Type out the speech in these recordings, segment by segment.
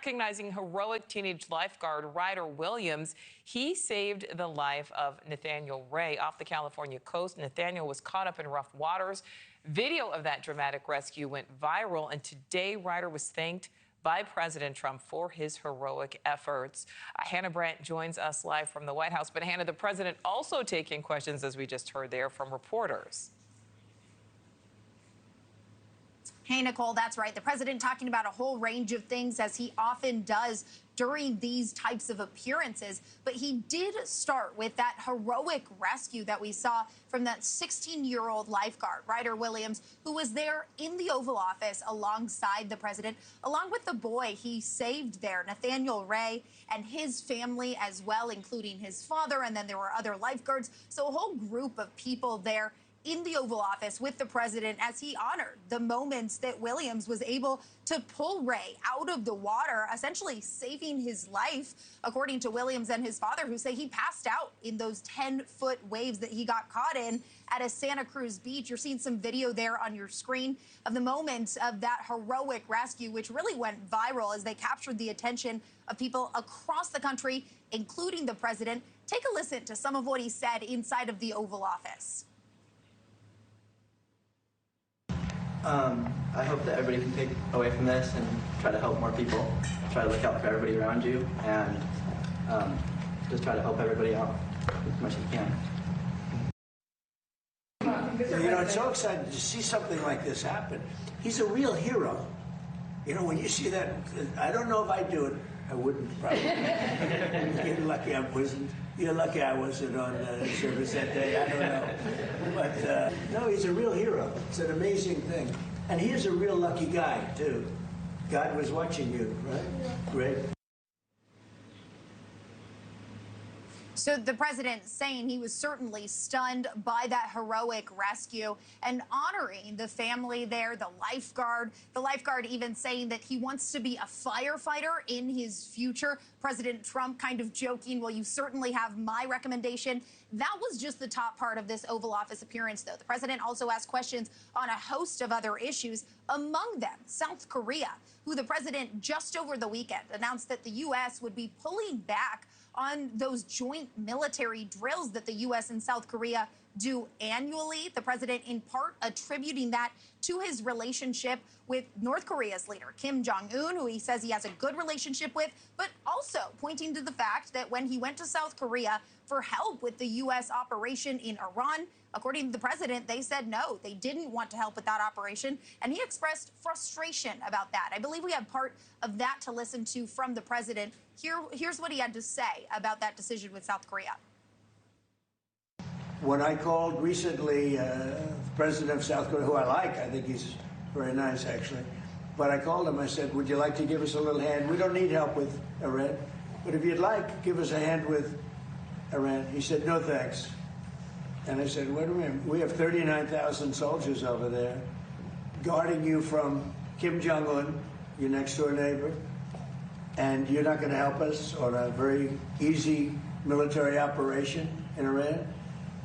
recognizing heroic teenage lifeguard Rai and Williams. He saved the life of Nathaniel Rai off the California coast. Nathaniel was caught up in rough waters. Video of that dramatic rescue went viral, and today Rai was thanked by President Trump for his heroic efforts. Hannah Brandt joins us live from the White House. But Hannah, the president also taking questions, as we just heard there, from reporters. Hey, Nichole, that's right. The president talking about a whole range of things, as he often does during these types of appearances. But he did start with that heroic rescue that we saw from that 16-year-old lifeguard, Rai and Williams, who was there in the Oval Office alongside the president, along with the boy he saved there, Nathaniel Rai, and his family as well, including his father. And then there were other lifeguards. So a whole group of people there in the Oval Office with the president, as he honored the moments that Williams was able to pull Rai out of the water, essentially saving his life, according to Williams and his father, who say he passed out in those 10-foot waves that he got caught in at a Santa Cruz beach. You're seeing some video there on your screen of the moments of that heroic rescue, which really went viral as they captured the attention of people across the country, including the president. Take a listen to some of what he said inside of the Oval Office. I hope that everybody can take away from this and try to help more people, try to look out for everybody around you, and just try to help everybody out as much as you can. You know, it's so exciting to see something like this happen. He's a real hero. You know, when you see that, I don't know if I'd do it. I wouldn't, probably. You're lucky I wasn't. You're lucky I wasn't on service that day. I don't know. But, no, he's a real hero. It's an amazing thing. And he is a real lucky guy, too. God was watching you, right? Great. So the president saying he was certainly stunned by that heroic rescue and honoring the family there, the lifeguard. The lifeguard even saying that he wants to be a firefighter in his future. President Trump kind of joking, well, you certainly have my recommendation. That was just the top part of this Oval Office appearance, though. The president also asked questions on a host of other issues, among them South Korea, who the president just over the weekend announced that the U.S. would be pulling back on those joint military drills that the U.S. and South Korea do annually. The president in part attributing that to his relationship with North Korea's leader, Kim Jong-un, who he says he has a good relationship with, but also pointing to the fact that when he went to South Korea for help with the U.S. operation in Iran, according to the president, they said no, they didn't want to help with that operation, and he expressed frustration about that. I believe we have part of that to listen to from the president. Here's what he had to say about that decision with South Korea. When I called recently the president of South Korea, who I like, I think he's very nice, actually, but I called him, I said, would you like to give us a little hand? We don't need help with Iran, but if you'd like, give us a hand with Iran. He said, no, thanks. And I said, wait a minute, we have 39,000 soldiers over there guarding you from Kim Jong-un, your next-door neighbor, and you're not going to help us on a very easy military operation in Iran?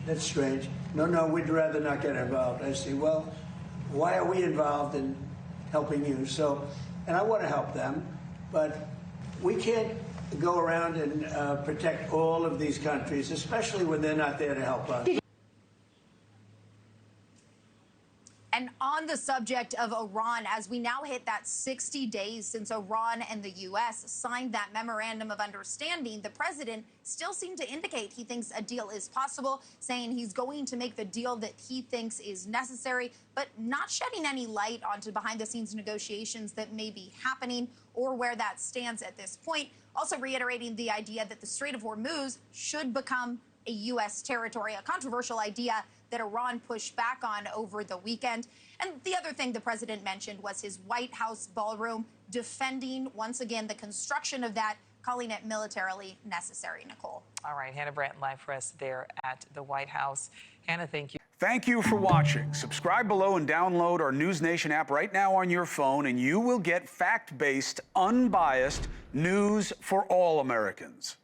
That's strange. No, we'd rather not get involved. I say, well, why are we involved in helping you? So, and I want to help them, but we can't go around and protect all of these countries, especially when they're not there to help us. And on the subject of Iran, as we now hit that 60 days since Iran and the U.S. signed that memorandum of understanding, the president still seemed to indicate he thinks a deal is possible, saying he's going to make the deal that he thinks is necessary, but not shedding any light onto behind-the-scenes negotiations that may be happening or where that stands at this point. Also reiterating the idea that the Strait of Hormuz should become a U.S. territory, a controversial idea that Iran pushed back on over the weekend. And the other thing the president mentioned was his White House ballroom, defending, once again, the construction of that, calling it militarily necessary, Nichole. All right, Hannah Brandt live for us there at the White House. Hannah, thank you. Thank you for watching. Subscribe below and download our NewsNation app right now on your phone, and you will get fact-based, unbiased news for all Americans.